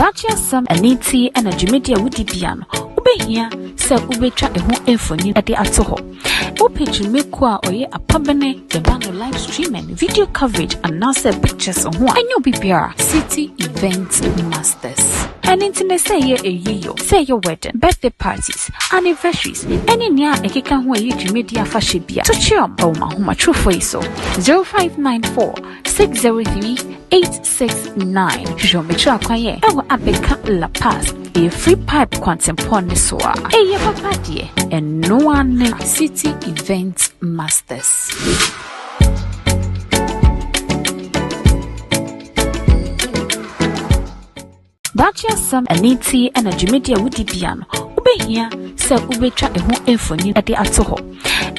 Bachi some aniti and Agyapong with the piano. Ube here, sir ube track a home infony at the atoho. Ope to make qua or a pabane, the band live streaming, video coverage, and now sell pictures on one. And you'll be PR City Event Masters. And internet say a year, say your wedding, birthday parties, anniversaries, any near a kikan who you media fashibia. To chill, oh my true for so 0594 603 869. Show me try quiet. I will abeka La Paz. A free pipe quantum poniswa. A yapa dear, and no one City Event Masters. Bachi some aniti and Agyapong with the piano. Ube here, sir ube track a home infony at the atoho.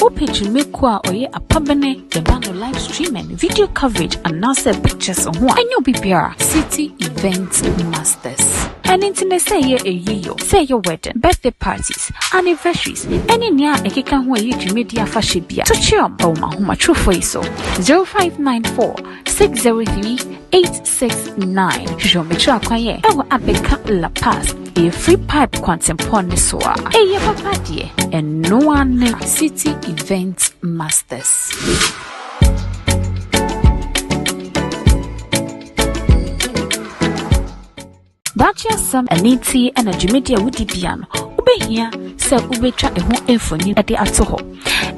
Ope to make qua or a pabane, the band live streaming, video coverage, and now sell pictures on one. And you'll be PR City Event Masters. And internet say a year, say your wedding, birthday parties, anniversaries, any near a kikan who you media fashibia. To chill, oh my true for so 0594 603 869. Show me try quiet. I will abeka La Paz. A free pipe quantum poniswa. A yapa dear, and no one City Event Masters. Bachi some aniti and Agyapong with the piano. Ube here, sir ube track a home infony at the atoho.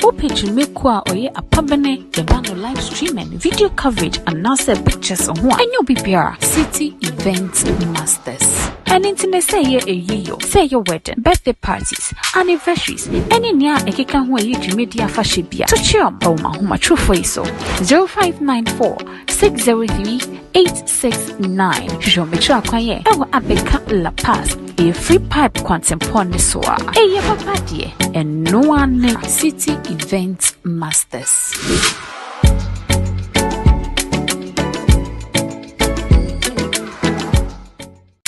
Ope to make qua or a pabane, the band live streaming, video coverage, and now sell pictures on one. And you'll be PR City Event Masters. And internet say a year, say your wedding, birthday parties, anniversaries, any near a kikan who you media fashibia. To chill, oh my true for so 0594 603 869. Show me try quiet. I will abeka La Paz. A free pipe quantum poniswa. A yapa dear, and no one City Event Masters.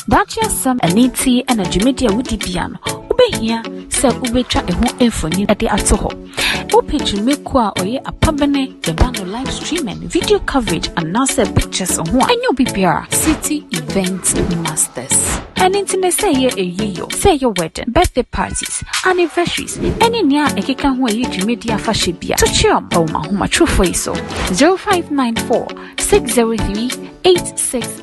Bachi some aniti and Agyapong with the piano. Ube here, sir ube track a home infony at the atoho. Ope to make qua or a pabane, the band live streaming, video coverage, and now sell pictures on one. And you'll be PR City Event Masters. And internet say a year, say your wedding, birthday parties, anniversaries, any near a kikan who you media fashibia. To chill, oh my true for so 0594 603 869.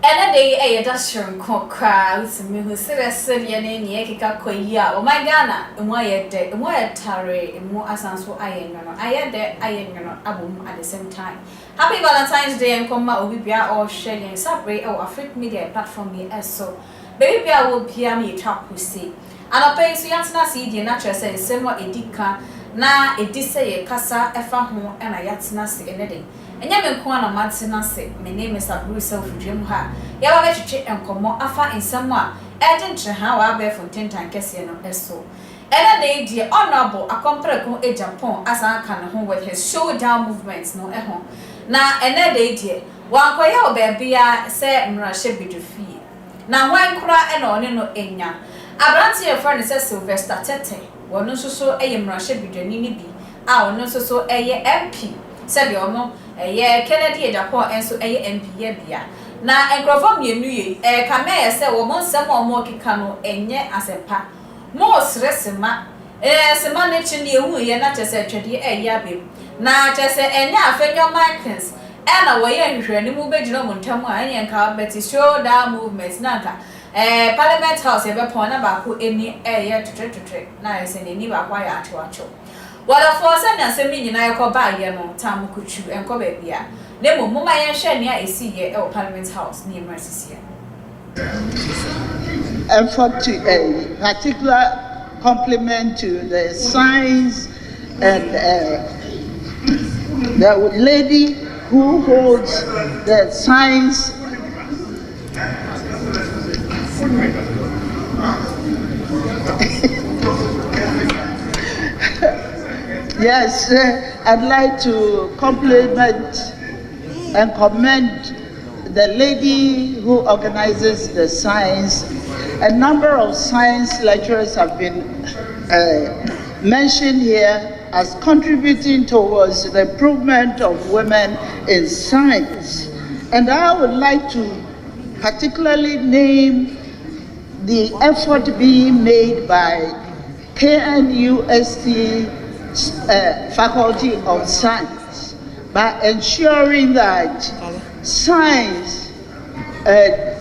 And a day a dashing crowds, me who seriously and Yakika Koya, oh my Ghana, and why a day, and why a tarry, and more assans for iron, I had there iron album at the same time. Happy Valentine's Day and come out with Bia or sharing Sabre or Afric Media platform me as so. Baby Bia will peer me trap who see. And I'll pay so yatsna see the natural say, same what a dika, na a dissay a casa, a farm, and a yatsna see anything. And Yaman Kwana Matsinase, my name is Arreεsted from Jim Ha. Yawa Chick and Como Afa in someone, adding to how I bear from 10 times Cassiano Esso. And a day, dear honorable, a comparable Agyapong as I can home with his showdown movements no at home. Now, and a day, dear, one Koya baby, say, Mrashe be defeat. Now, one cry and on no enya. Abranti a friend says Sylvester Tete, one no so a Mrashe be the Nini be, our no so a MP. Said your no, a year Kennedy Agyapong and so a MP bia. Now, and Grovom ye, a camera say, or some more kikano, and yet as a pa. Most resema, semanation ye not just a trade a yabi. Now, just a ya for your markings. And away and you move a German Tamu and car, but it's show down movements, naka. Parliament House ever point about who any air to trade. Nice and any wire to watch. What a force and a semi in I call by Yano, Tamu Kuchu and Kobebia. Nemo Mumma and Shania is see or Parliament House near Mercy. Effort to a particular compliment to the science and the lady who holds the science. Yes, I'd like to compliment and commend the lady who organizes the science. A number of science lecturers have been mentioned here as contributing towards the improvement of women in science. And I would like to particularly name the effort being made by KNUST Faculty of Science by ensuring that science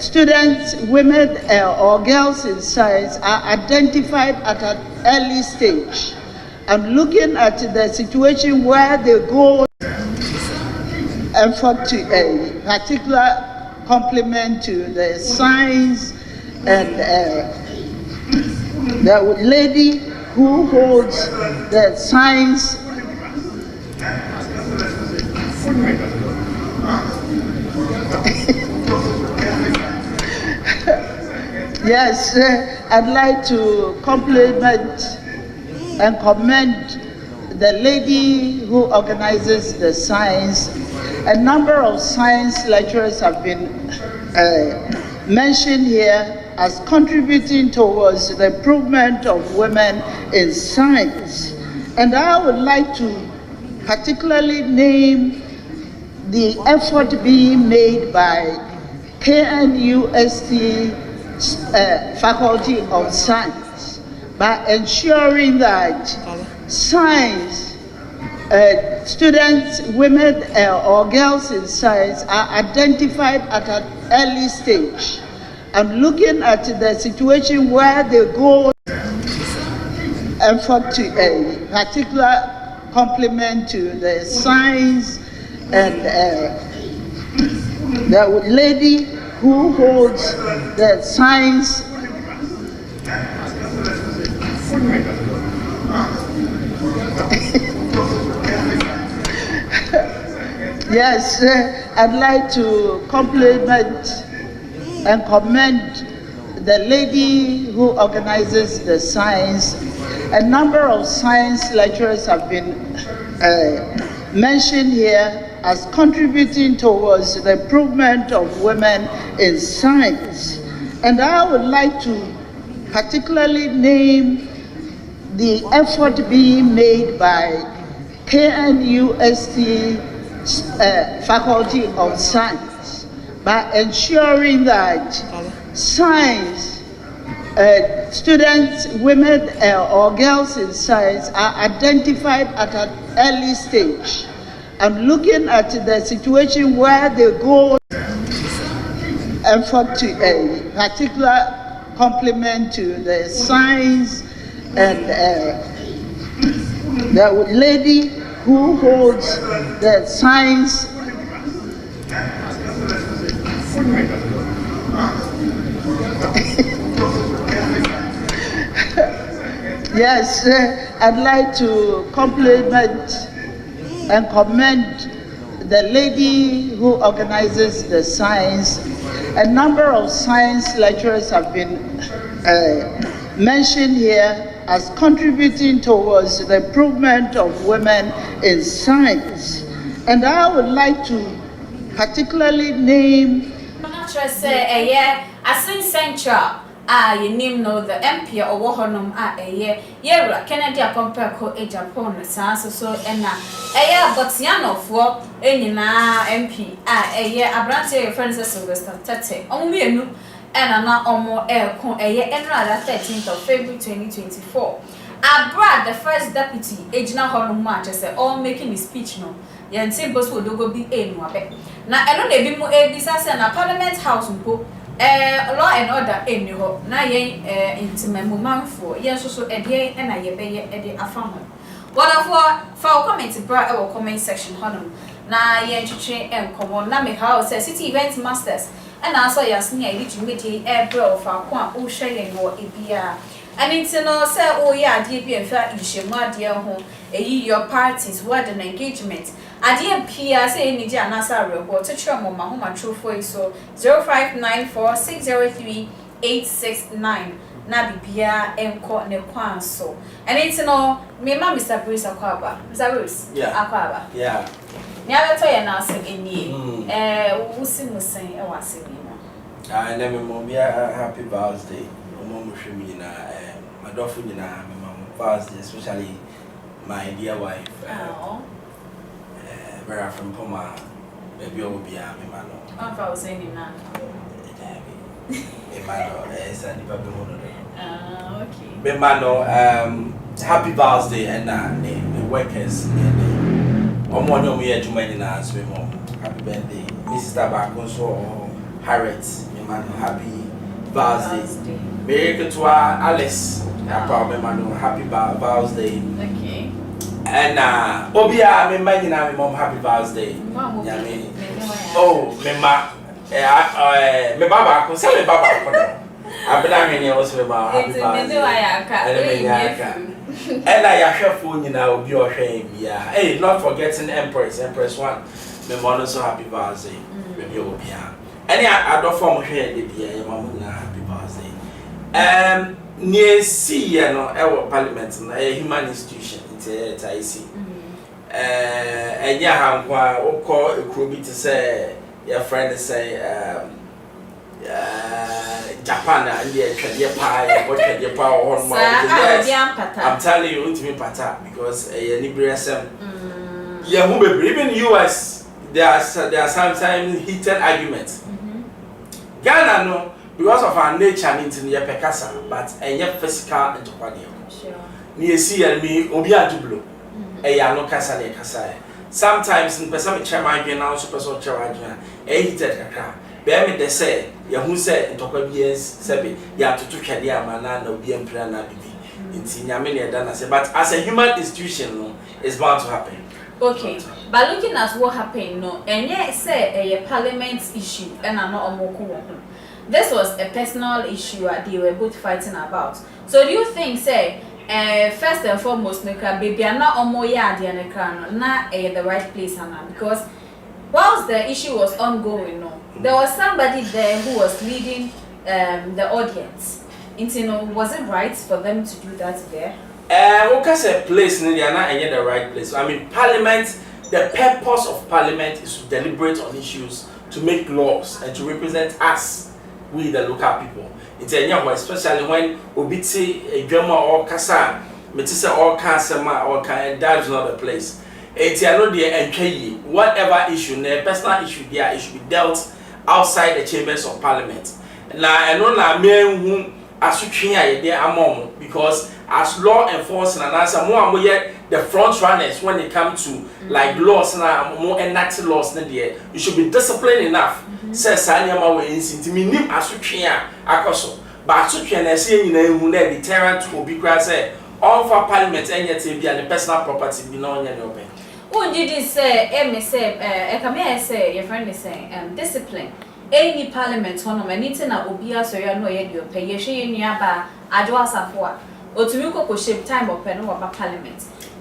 students, women or girls in science are identified at an early stage. I'm looking at the situation where they go effort to a particular compliment to the science and the lady who holds the science yes, I'd like to compliment and commend the lady who organizes the science. A number of science lecturers have been mentioned here as contributing towards the improvement of women in science. And I would like to particularly name the effort being made by KNUST Faculty of Science by ensuring that science students, women or girls in science are identified at an early stage. I'm looking at the situation where they go effort to a particular compliment to the science and the lady who holds the science yes, I'd like to compliment and commend the lady who organizes the science. A number of science lecturers have been mentioned here as contributing towards the improvement of women in science. And I would like to particularly name the effort being made by KNUST Faculty of Science by ensuring that science students, women or girls in science are identified at an early stage. I'm looking at the situation where they go effort to a particular compliment to the science and the lady who holds the science yes, I'd like to compliment and commend the lady who organizes the science. A number of science lecturers have been mentioned here as contributing towards the improvement of women in science. And I would like to particularly name you name no the MP or Wohonum Yera Kennedy Apompeko Agyapong so Botiano for Enina MP Abrante Francis Sylvester Tete only and now more air con a year and rather 13th of February 2024. Brad, the first deputy, Ejina Honum Manchester, all making a speech no. Yancy Boss would go be a moabe. Now I don't be more a disaster and a parliament house mpo. Law and order in you hope. Na ye intimate moment for yes, so a day and I ye a family. What for comment bra our comment section honum. Na ye train and come on, Nami House, city events masters. And also Yasnia, Agyapong air bro for Quan O'Shea or Ibia. And it's no say, oh, yeah, dear, be a fair issue, my dear home, your parties, what an engagement. I dear Pia say, Nidia Nasa report to Chum, my home, true for so 0594603869. Nabi Pia and Court ne Quan so. And it's no, me, Mr. Bruce Aquaba. Mr. Bruce, Aquaba. Yeah. Never tell you now, sing in ye. Wussing was saying, I was singing. I never mom, happy birthday. Mom, my daughter, my birthday, especially my dear wife. Where from Poma, baby, will be a man. I was saying, Emmanuel, it's a nipa bemono. Okay. Emmanuel, happy birthday and the workers. One of me Jumani na so mo. Happy birthday, Mrs. Tabako so Harriet. Emmanuel, happy birthday. Merry Christmas, Alice. Emmanuel, happy birthday. Okay. And Obia, me man, my mom, happy birthday. Oh, me ma, me baba, me baba. I've been having you also about happy birthday. And I have phone, you know, be your shame. Yeah, hey, not forgetting Empress 1. Me mom also happy birthday. Maybe Obia. Any other form of hair, your mom, happy birthday. Near sea, our parliament, a human institution. I see. And yeah, I'm call a crew to say your friend say Japan and your pie, what can your power on I'm telling you to me pata because a liberation. Yeah, even US there are sometimes heated arguments. Ghana no because of our nature into your pekasa, but a your physical enterprise. Near see and me, Obia to blow. A yano casa de casa. Sometimes in Pesami Chairman, now super chairman, a heated a car. Bear me they say, Yahu said in Tokabians, Sebi, ya to Kadia Mana, no be emperor, in Tinyamania Dana say, but as a human institution, no, it's bound to happen. Okay, but looking at what happened, no, and yet say a parliament issue, and I'm not a moku. This was a personal issue that they were both fighting about. So do you think, say, first and foremost, baby, I'm not on not the right place, because whilst the issue was ongoing, no, there was somebody there who was leading the audience. Was it right for them to do that there? Okay, place they are not in the right place. I mean, Parliament. The purpose of Parliament is to deliberate on issues, to make laws, and to represent us, we the local people. It's a young, especially when Obiti, a drama or Kasa, Metisa or Kasama or Kan, that is not the place. It's not the NKE, whatever issue, the personal issue there, it should be dealt outside the chambers of Parliament. Now, I know that men whom as you among because as law enforcement and as more yet the front runners when it comes to like laws and more enacted laws there, you should be disciplined enough. Says Sanyama way in minim as you akoso. But as you can see in a deterrent will be say all for Parliament and yet be and the personal property be known in open. What did you say? Say your friend is saying discipline. Any Parliament hono anything na obia so ya no ye dio pe ye hwe nua ba adwo asafo a otumi ko shape time open no ba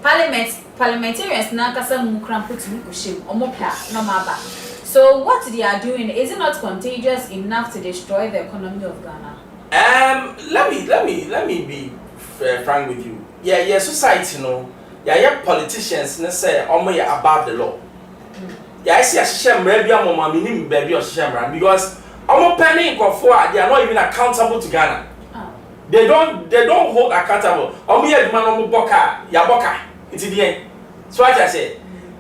parliamentarians na kasa mu kran potumi ko shape omopa no ma ba. So what they are doing, is it not contagious enough to destroy the economy of Ghana? Let me be frank with you. Yeah, society no. Yeah, politicians na say omo ya above the law. Yeah, I see a shame maybe I'm on minim baby or shame because I'm penny they are not even accountable to Ghana. They don't hold accountable. Man boka ya boka. It's the end. So what I say,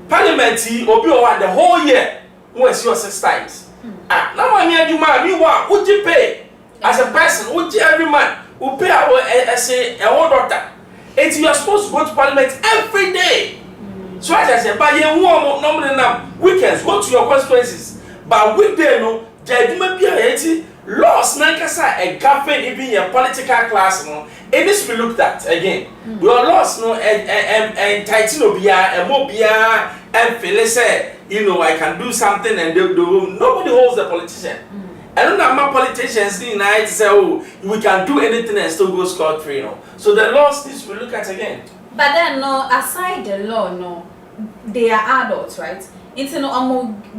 Parliament obi o the whole year was your 6 times. Now you want would you pay as a person? Would you every man who pay our say a whole doctor? It's you're supposed to go to Parliament every day. So as I said, but you want normally now weekends go to your constituencies. But weekday no, there may be a laws nankasa a govern even your political class no. It needs to be looked at again. Your laws no and title bia and mobia and feel say I can do something and nobody holds the politician. I don't know my politicians deny say we can do anything and still go scot free So the laws needs to be looked at again. But then no, aside the law they are adults, right? It's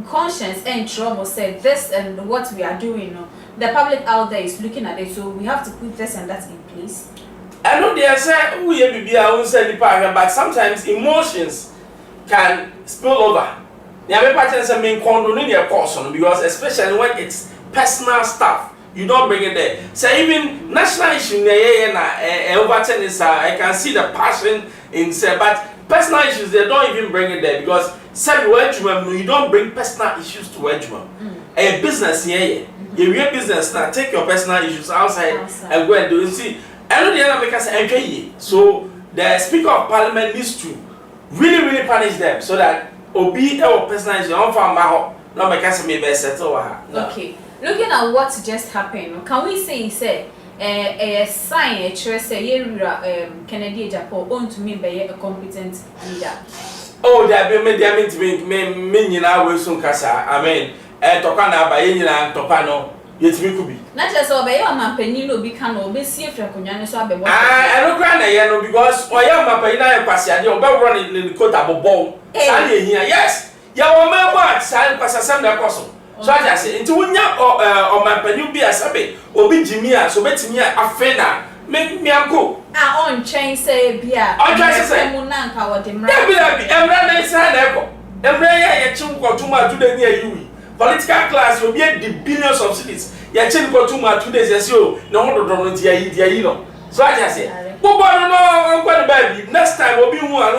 conscience and trouble said this and what we are doing. The public out there is looking at it, so we have to put this and that in place. I know they say but sometimes emotions can spill over. Because especially when it's personal stuff, you don't bring it there. So even national issue, I can see the passion in say, but personal issues they don't even bring it there because you don't bring personal issues to Edgewell. A business here. You real business now. Take your personal issues outside. And go and do it. See, I know the other makers enjoy. So the Speaker of Parliament needs to really punish them so that Obi or personal issues on farm no makers may be settled. Okay. Looking at what just happened, can we say a sign a choice Kennedy Agyapong own to me by a competent leader? Oh, there be me to me now will soon casa. I mean, Tokana by any and Topano, yet me could be. Not just obey your man penino become obese if you're Kunyana so be. I don't grant a yellow because I am a penina passia, you're about running in the coat of a ball. Here, yes, your man, silent Passa Apostle. So I say, into Winya or my penny be a sabe, or be Jimmy, so bet me a fena, make me a go. I on chain say beer. I try to say, Munanka what him. Every echo. Every year, you go too much to the near you. Political class will be the billions of cities. Your chin go too much 2 days as you, no one don't you know. So I just say, no, I'm going to baby. Next time we'll be one.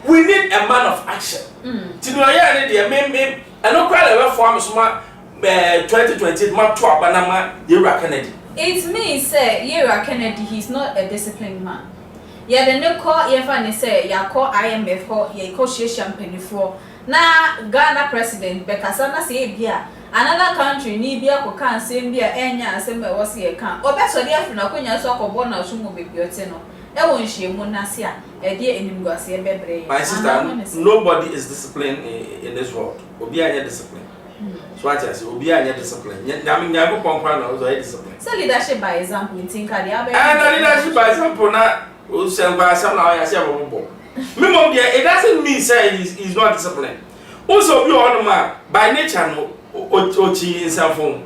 We need a man of action. To do a I don't cry away for Suma 2020 map to Abanama, Yura Kennedy. It means, say, Yura Kennedy, he's not a disciplined man. Yeah, the no call, Yafan say, ya call IMF, ye call champagne for. Na Ghana president, Bekasana say, Bia, another country, Nibia, Kokan, Simbia, Enya, Semba was here can. Or better, the African soccer born, Sumo Bioteno. My sister, nobody is disciplined in this world. Obi anya discipline. So I say, Obi anya discipline. Nyami nyago pon na ozo discipline. So leadership by example, you think they are and leadership by example na o semba sam na ya say bobo. Me mom there, it doesn't mean say he's not disciplined. Also be on ma by nature no o chi insafo.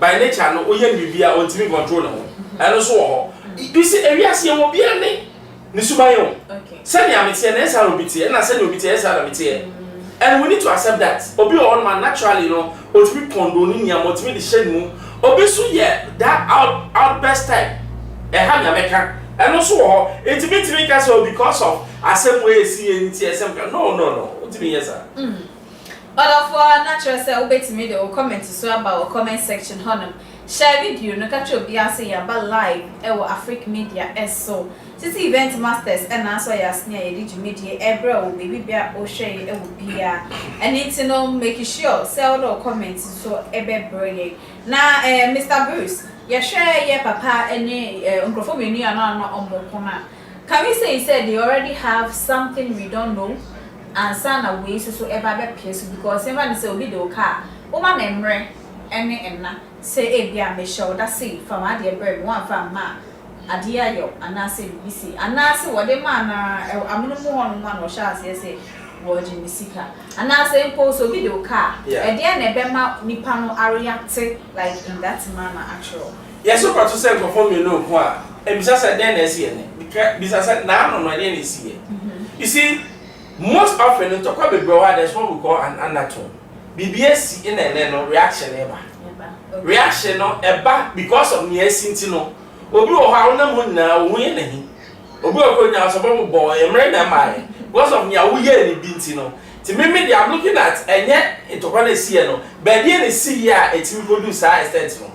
By nature no o yen bibia o timi control no. And also you see area see mo bia ni subayo. Okay. Send ya metie na esa obiti na send obiti esa na metie. And we need to accept that. Obi on man naturally, you know, otimi condone ni am otimi the shed mu. Obi so yeah, that outburst type. Ha me America. And also it me can so because of asem way see anything asem. No. Otimi yes sir. But for natural say obetimi dey comment so about comment section honum. Share video no catch obi say about live Afric Media so Sisi event masters and also yasnia Agyapong every will be bia o share e will be and it's no make sure sell no comments so ebe brave. Na Mr. Bruce, ya share ye papa any unkrofo menu na ombokona. Can we say he said they already have something we don't know and sana way so ebe be place because everyone say obi do car. O ma memre ene enna say e bia me show that say from ade brave one from ma adia yo anase bisi anase wode man amuno mu hon man wo sha say woje misika anase impo so video car e dia na be ma nipa no react like in that manner actual. Yes, so part to say perform you know ho a e bisa say den na see ne bisa say na no den na see. You see most often in talk about bro there's what we call an undertone. BBS in no reaction eba. Reaction no eba because of near sinti no. Obi o ha na mo na wo ye nahi obi o ko nya so bo emre na mai because of nya wo ye ni binti no ti me dey am looking at enye itokwa na sie no be dey na see ya etimi produce extent no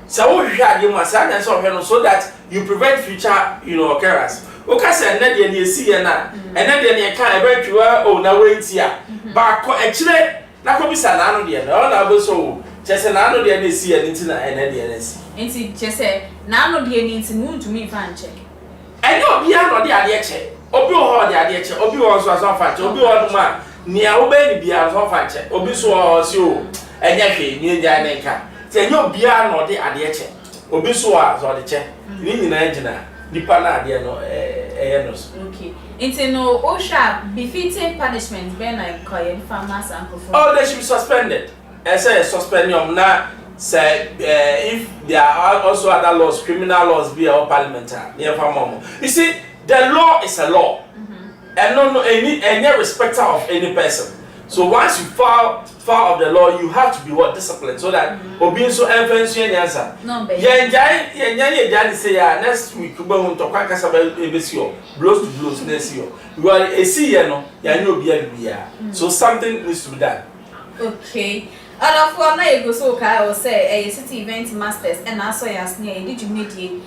so wo hwe ade mo asa na so hwe no so that you prevent future occurrence o ka say na dey na sie na ena dey na ka e ba twa o na we ntia ba ko e kire na ko bisa na no dey na na go so chese na no dey na sie ni ntina ena dey na sie enti chese na no dey ni nti mu ntumi fa nche ene obi a no dey ade che obi o ho dey ade che obi o so aso fa che obi o no ma nia wo be ni bia so fa che obi so o si o enye hwe ni nja na nka ti enye obi a no dey ade che obi so a so dey che ni nyina ngina dipa na ade no no okay enti no o sha befitting punishment be na koyen farmers and for oh they should be suspended say suspend them na say if there are also other laws, criminal laws be our parliamentary. You see, the law is a law, and no any respecter of any person. So once you fall of the law, you have to be disciplined so that being so influence you answer. No, baby. Yeah, say next week we going to talk about blows to blows next year. You are a see no, so something needs to be done. Okay. And for na you go so kai will say a city event masters and also yas near did you media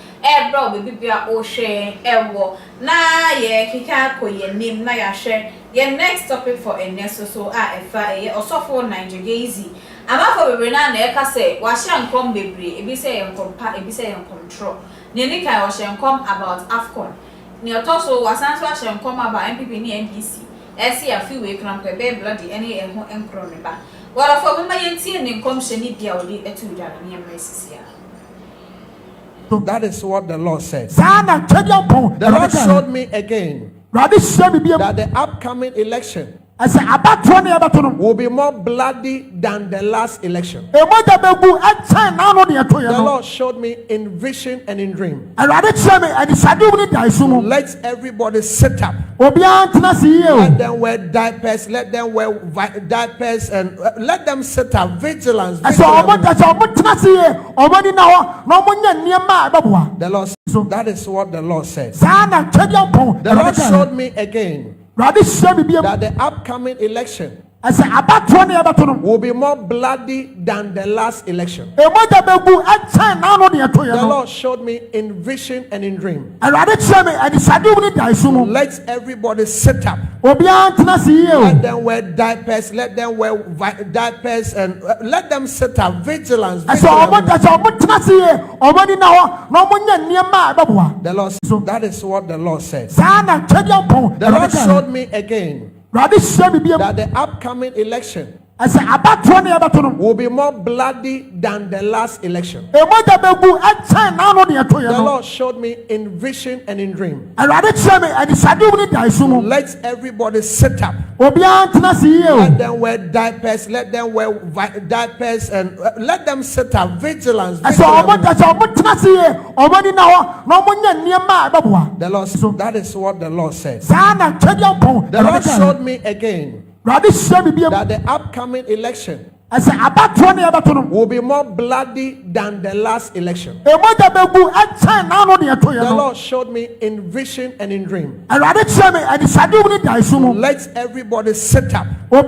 bro baby bia o share wo na ye kika ko ye name na ya share your next topic for a next so also for Nigel Gaisie ama for bebre na e ka say wa share nkom bebre e bi say nkom pa e bi say nkom control ne ni kai wa share nkom about Afcon ne otoso wa san so share nkom about MPP ni NDC esi afi we kram ko be bloody any e ho enkro ne ba wala for me mayentie ne nkom she ni dia odi etu dwara ne emresisia. So that is what the Lord said. The Lord showed me again that the upcoming election will be more bloody than the last election. The Lord showed me in vision and in dream. Let everybody sit up. Let them wear diapers. Let them wear diapers and let them sit up. Vigilance. The Lord. So that is what the Lord said. The Lord showed me again that the upcoming election will be more bloody than the last election. The Lord showed me in vision and in dream. Let everybody sit up. Let them wear diapers. Let them wear diapers and let them sit up. Vigilance. The Lord. So that is what the Lord said. The Lord showed me again that the upcoming election will be more bloody than the last election. The Lord showed me in vision and in dream. Let everybody sit up. Let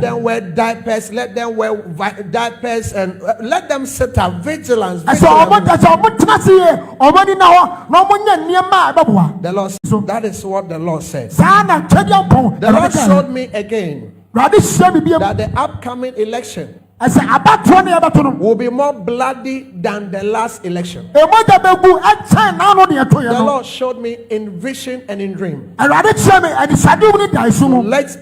them wear diapers. Let them wear diapers and let them sit up. Vigilance. The Lord. So that is what the Lord said. The Lord showed me again that the upcoming election will be more bloody than the last election. The Lord showed me in vision and in dream. Let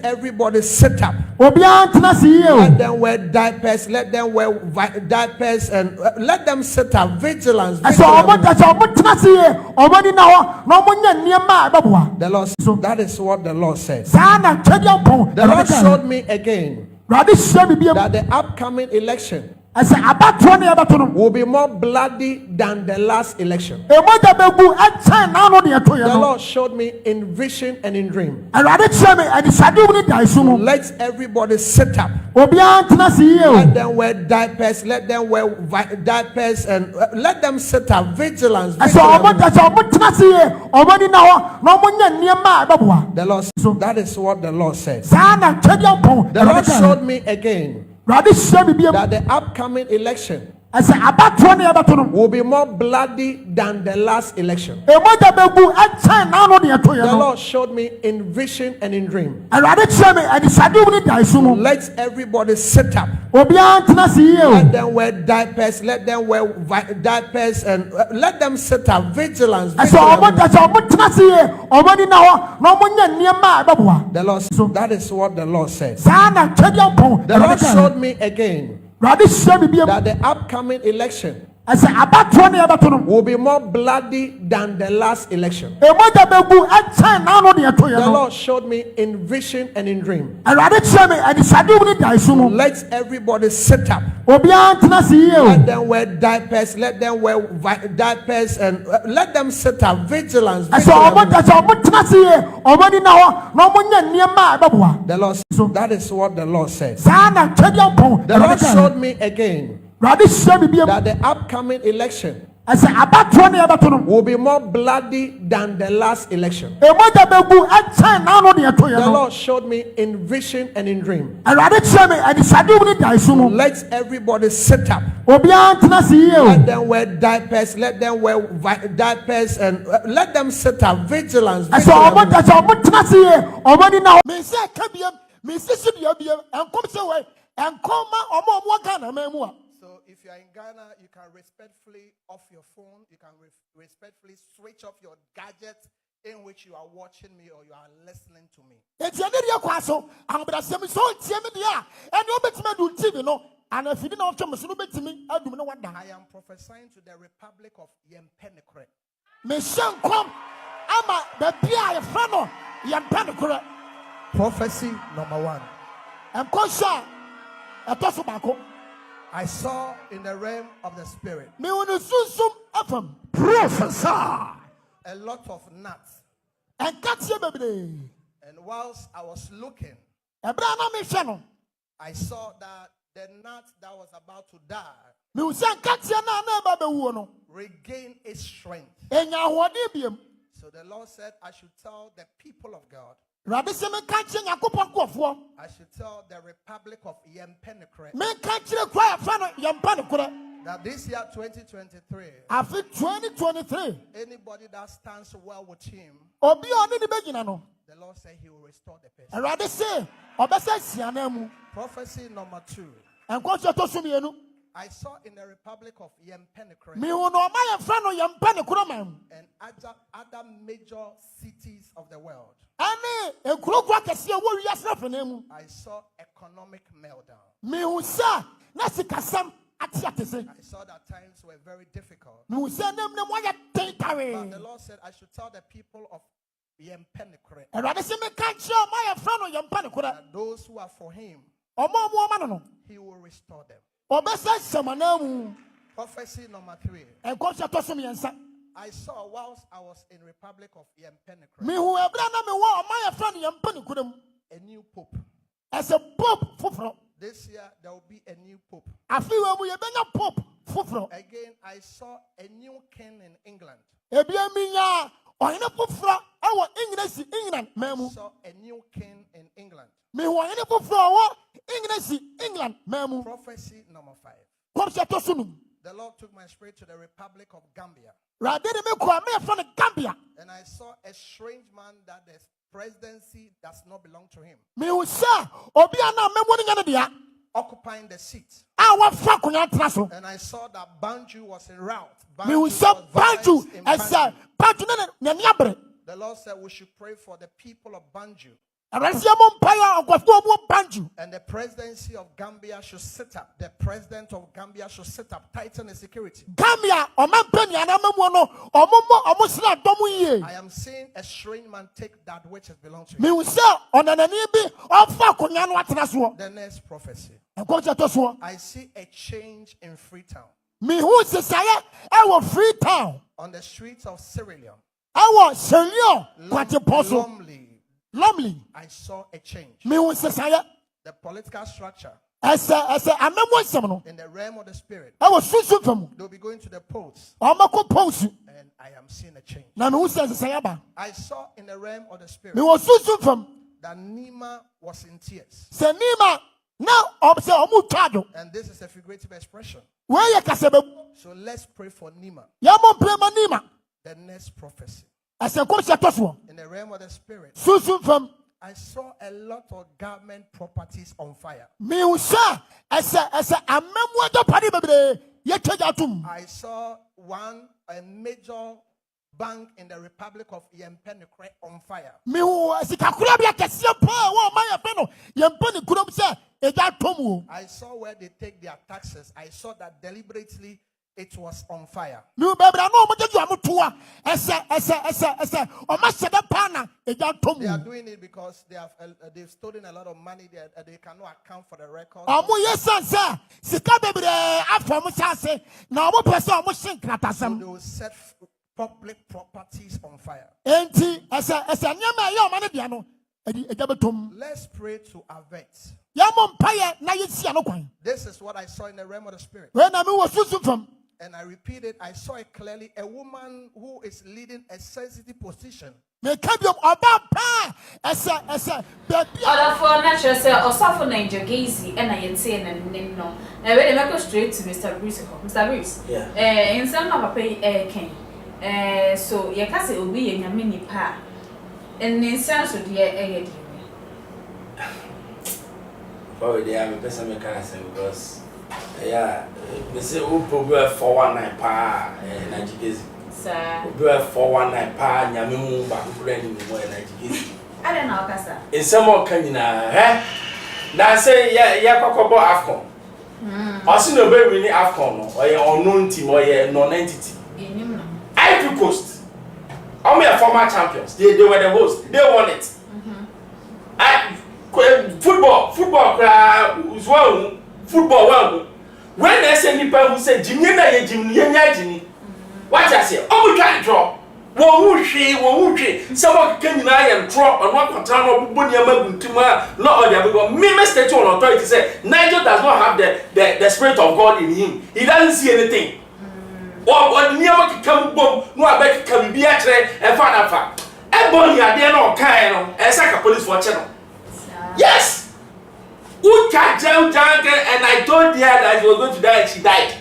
everybody sit up. Let them wear diapers. Let them wear diapers and let them sit up. Vigilance. The Lord. So that is what the Lord said. The Lord showed me again that the upcoming election will be more bloody than the last election. The Lord showed me in vision and in dream. Let everybody sit up. Let them wear diapers. Let them wear diapers and let them sit up. Vigilance. The Lord. So that is what the Lord said. The Lord showed me again that the upcoming election will be more bloody than the last election. The Lord showed me in vision and in dream. Let everybody sit up. Let them wear diapers. Let them wear diapers and let them sit up. Vigilance. The Lord. So that is what the Lord said. The Lord showed me again that the upcoming election will be more bloody than the last election. The Lord showed me in vision and in dream. Let everybody sit up. Let them wear diapers. Let them wear diapers and let them sit up. Vigilance. The Lord. So that is what the Lord said. The Lord showed me again that the upcoming election will be more bloody than the last election. The Lord showed me in vision and in dream. Let everybody sit up. Let them wear diapers. Let them wear diapers and let them sit up. Vigilance. The Lord. So that is what the Lord said. The Lord showed me again that the upcoming election will be more bloody than the last election. The Lord showed me in vision and in dream. Let everybody sit up. Let them wear diapers. Let them wear diapers and let them sit up. Vigilance. So if you are in Ghana, you can respectfully off your phone. You can respectfully switch off your gadget in which you are watching me or you are listening to me. I am prophesying to the Republic of Yempenekre. Prophecy number 1. I saw in the realm of the spirit prophesy a lot of nuts. And whilst I was looking, I saw that the nut that was about to die regain its strength. So the Lord said I should tell the people of God, I should tell the Republic of Yempenekre that this year 2023, anybody that stands well with him, the Lord said he will restore the person. Prophecy number 2. I saw in the Republic of Yempenekre and other major cities of the world, I saw economic meltdown. I saw that times were very difficult. But the Lord said I should tell the people of Yempenekre that those who are for him, he will restore them. Prophecy number 3. I saw whilst I was in Republic of Yempenekre a new pope. As a pope, this year there will be a new pope. Again, I saw a new king in England. I saw a new king in England. Prophecy number 5. The Lord took my spirit to the Republic of Gambia. And I saw a strange man that the presidency does not belong to him, occupying the seat. And I saw that Banjul was en route. The Lord said we should pray for the people of Banjul. And the presidency of Gambia should sit up. The president of Gambia should sit up, tighten the security. I am seeing a strange man take that which has belonged to him. The next prophecy. I see a change in Freetown. On the streets of Sierra Leone, I saw a change. The political structure in the realm of the spirit, they'll be going to the polls, and I am seeing a change. I saw in the realm of the spirit that Nima was in tears. And this is a figurative expression. So let's pray for Nima. The next prophecy. In the realm of the spirit, I saw a lot of government properties on fire. I saw a major bank in the Republic of Yempenekre on fire. I saw where they take their taxes. I saw that deliberately it was on fire. They are doing it because they've stolen a lot of money. They cannot account for the records. So they will set public properties on fire. Let's pray to avert. This is what I saw in the realm of the spirit. and I repeat it, I saw it clearly, a woman who is leading a sensitive position. Other for natural say or suffer Nigel Gaisie and I say and no. Now when I go straight to Mr. Bruce. Mr. Bruce. Yeah. In some of pay Ken. So your cousin will be in a mini pa. And in sense of the Probably they have a person mechanism because they say who probably 419 pa Nigel Gaisie. Sir. Who 419 pa Nyamimu back brand more Nigel Gaisie. I don't know, Cassa. In some more canina, now say, yeah, Cocobo Afcon. Also, no baby in Afcon or your unknown team or your non entity. Ivory Coast. Only a former champions. They were the host. They won it. Football, football. When they say people who say Jimmy, what I say, oh, we can't draw. Won't she? Someone can deny and drop on one control of Bunyama Tima, not on the other. Meme statue on authority say Nigel does not have the spirit of God in him. He doesn't see anything. Or near come bomb, no, I bet can be a train and find out fact. And Bonnie, I dare not kind as like a police for channel. Yes! Who can't jail jungle and I told her that she was going to die and she died.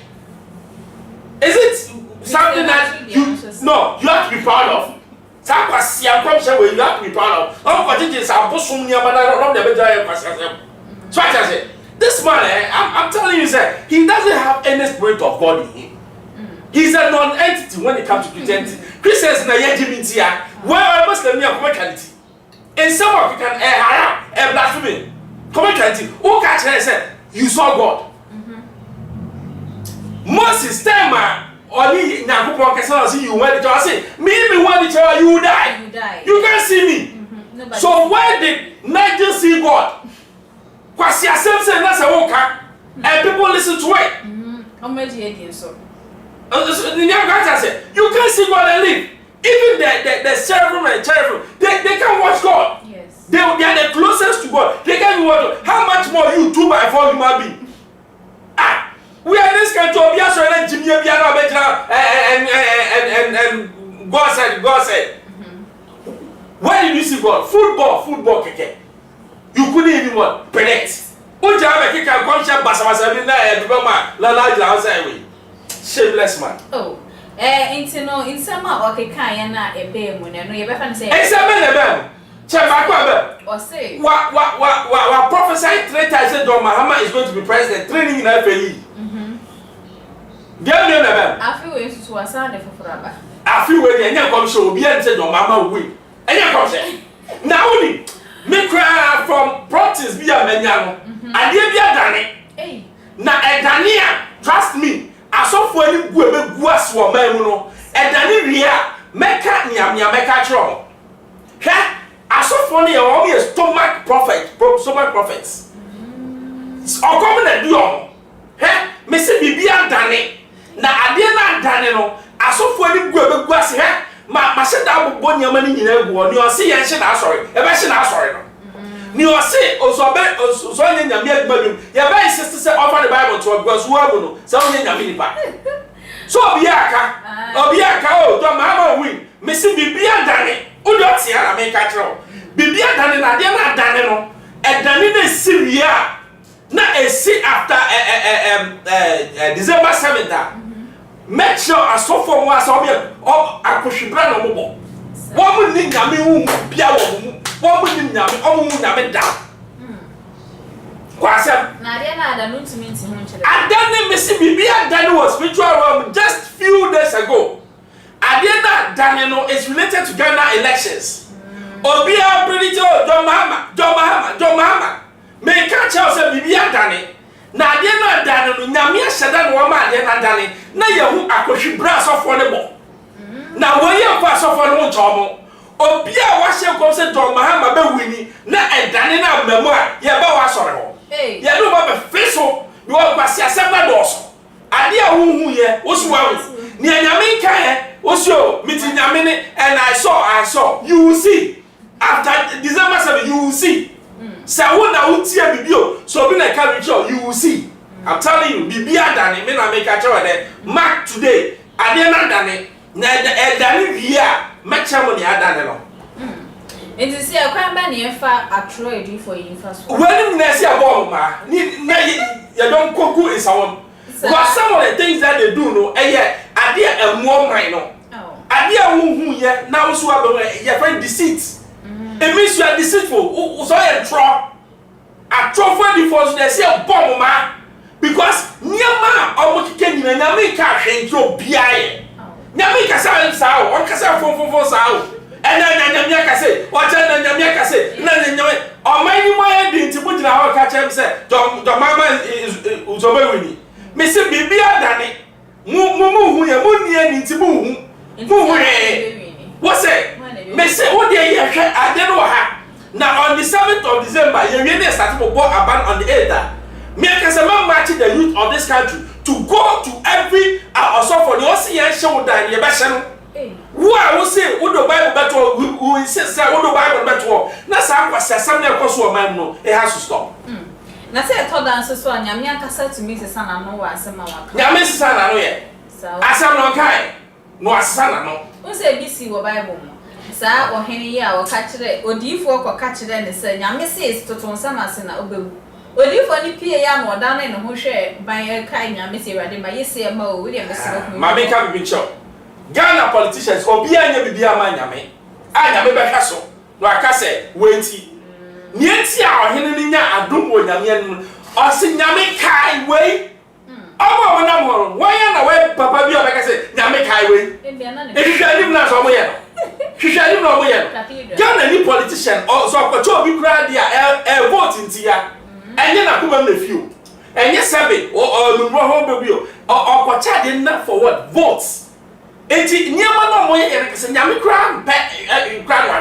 Is it something that you have to be proud of? You have to be proud of. So I say, this man, I'm telling you, sir, he doesn't have any spirit of God in him. He's a non-entity when it comes to Christianity. Christians na yejimintia, where Muslim are community. In some of you can haram and blasphemy. Community, who catch her say you saw God. Moses tema only Nyankopon kesa say you want to say me want to tell you die. You can't see me. So where did Nigel see God? Kwasi asem say na say woka and people listen to it. You can't see God and live. Even the cherubim and cherubim, they can watch God. Yes. They are the closest to God. They can watch God. How much more you 2x4 human being? We are in this country of Yasser and Jimmy and God said. Where did you see God? Football keke. You couldn't even what? Predict. Shameless man. Oh, in some okay, kind a bear when you ever say, it's a man. Or say, what prophesied 3 times said John Mahama is going to be president, training in FAE. Get me on I feel it's to a son of forever. I feel when you come show, be and said John Mahama will win. And you come say, now only me cry from practice be a menyano. I did be a Danny. Now a Dania, trust me. Asofo ani guasu o mamuno edani ria meka nyamnya meka tro he asofo ne o be stomach prophets okom na du o he me se bibia dane na ade na dane no asofo ani guasu he ma se da bobo nyama ni nyina egu o ni o se ye hye na asori e be hye na asori no ni o se oso nye nyame adumadum ye ba insist say offer the Bible to because who amu no say onye nyame nipa so obiaka o do mama win me se bibia dane o do tia na me ka kiro bibia dane na de na dane no e dane na siria na e si after December 7th make sure asofo mo asa o akohwibra no mo bo wo ni nyame wu bia wo mu wo ni nyame o mu nyame da kwasem na de na da no ntimi nti ho nkyere adane mesi bibia dane was spiritual realm just few days ago adena dane no is related to Ghana elections obia predict John Mahama me ka tell say bibia dane na adena dane no nyame ahyeda no ma adena dane na yehu akohwibra sofo ne bo na wo ye kwa sofo no nchomo obia wa hye ko se John Mahama be wini na edane na mamu a ye ba wa sore ho ye no ba be feso ni wo ba sia sema doso ade a huhu ye wo so wa ni anyame kan ye wo so miti nyame ne and I saw you will see after December 7 you will see say wo na wo tie bibio so bi na ka bi you will see I'm telling you, Bibia Dani, me na make a choice there. Mark today, Adena Dani, Dani Via, Machamoni Adano. It is a crime by near far a trade for you first. When Nessia Bomba, you don't cook is our. Because some of the things that they do, no, idea a more minor. Idea who yet now so your friend deceit. It means you are deceitful. So I draw a trophy before they say a bomb. Because Nyama almost came in and Yamika and your BI. Yamika sound, or Casa for sound. And then Yamaka say, what Yamaka say, or my didn't put in our catch and said, the mama is Uzobewini. Mr. Bibia Danny, Mumu, Yamunian into Moon. What's it? Mr. Odia, I don't know. Now on the 7th of December, you really started to walk about on the 8th. Me as a man marching the youth of this country to go to every also for the OCN show that in your best. Who I will say, would the Bible better, who insists that would the Bible better. That's how I say something across your mind. No, it has to stop. Now, say I told answer so, and Yamia said to me, the son, I know as a man. Yamis son, I know yet. As I'm not kind, no, as son, I know. Who say BC or Bible? Sir, or Henry, or catch it, or do you folk or catch it and say, Yamis says to Tonsama Sena Obu. Or do you for any PA or down in who share by a kind Yamisi, rather by you say a mo, William, Mammy can't be sure. Ghana politicians or be any be a man, Yami. I am a castle. No, I can say, wait. Nientia or Henry, I don't want Yamian or sing Yami Kai way. Oh, no, why am I Papa? Like I said, Yami Kai way. If you shall live now somewhere, she shall live nowhere. Ghana any politician or so for 2 big radio vote in Tia. And then I come on the few. And yes, Sabbath or baby or charging enough for what? Votes. It's near my way and Yami crown, crown.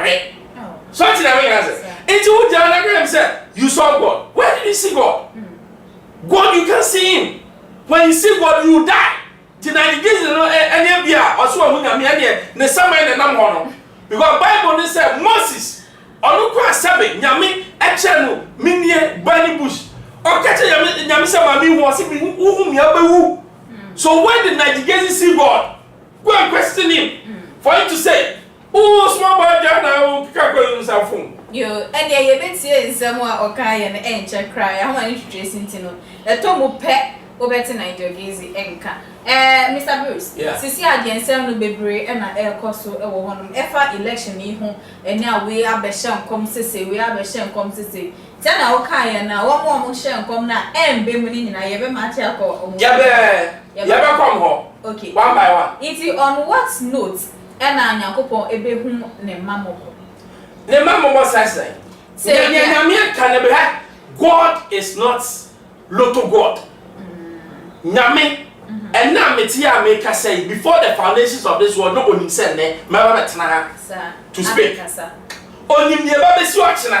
So it's never answer. It's what John said. You saw God. Where did you see God? God, you can see him. When you see God, you die. Tonight, you get any beer or so when I'm here, the summer and the number. Because Bible said Moses, or look at Sabbath, Yami, Echenu, Minie, Bunny Bush, or catch a Yamisama was whom you. So when did Nigel Gaisie see God? Go and question him for him to say, oh, small boy, Jana, can't go himself home. You and you bet here somewhere or Kai and Encha cry. How many tracing to know? A Tomu pet or better Nigel Gaisie Enka. Mr. Bruce, Sisi against some baby and a cost of one effort election in home, and now we are Besham comes to say, we are Besham comes to say. Tana okay and now one more shall come now and be willing. I ever match or Yabba come home. Okay, one by one. It is on what note and I am couple a baby whom named Mammo. The Mamma was say, God is not Lotto God. Nyame and now Metia make us say before the foundations of this world, nobody said, to speak. Only the Babes watching.